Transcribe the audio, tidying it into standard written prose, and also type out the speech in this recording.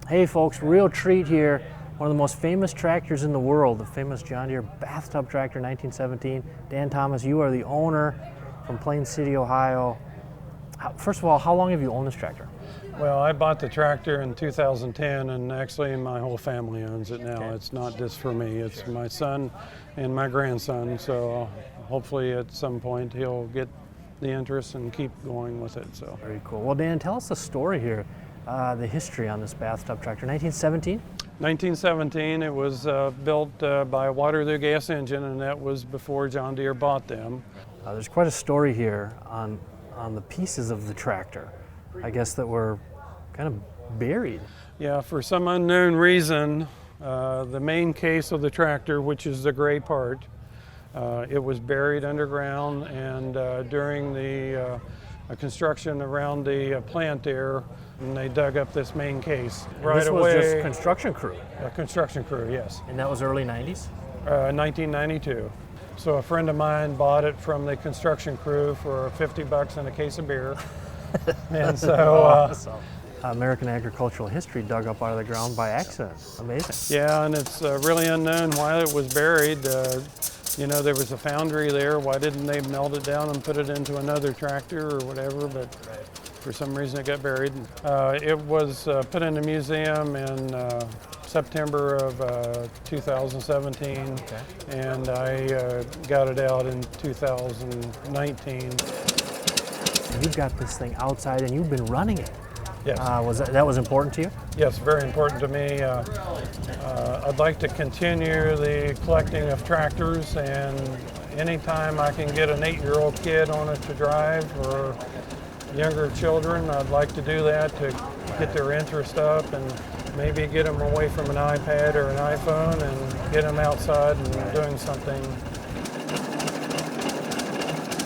Hey folks, real treat here. One of the most famous tractors in the world, the famous John Deere bathtub tractor 1917. Dan Thomas, you are the owner from Plain City, Ohio. First of all, how long have you owned this tractor? Well, I bought the tractor in 2010, and actually my whole family owns it now. Okay. It's not just for me, it's my son and my grandson, so hopefully at some point he'll get the interest and keep going with it. So Very cool. Well, Dan, tell us the story here, the history on this bathtub tractor. 1917? 1917, it was built by Waterloo gas engine, and that was before John Deere bought them. There's quite a story here on the pieces of the tractor, I guess, that were kind of buried. Yeah, for some unknown reason, the main case of the tractor, which is the gray part, it was buried underground, and during the construction around the plant there, and they dug up this main case right This was away. just construction crew, A construction crew, yes. and that was early 90s? 1992. So a friend of mine bought it from the construction crew for $50 and a case of beer. And so, Awesome. American agricultural history dug up out of the ground by accident. Amazing. yeah, and it's really unknown why it was buried. You know, there was a foundry there. Why didn't they melt it down and put it into another tractor or whatever? But for some reason it got buried. It was put in a museum in September of 2017, Okay. and I got it out in 2019. And you've got this thing outside and you've been running it. Yes. Was that was important to you? Yes, very important to me. I'd like to continue the collecting of tractors, and anytime I can get an 8-year-old kid on it to drive, or younger children, I'd like to do that to get their interest up and maybe get them away from an iPad or an iPhone and get them outside and doing something.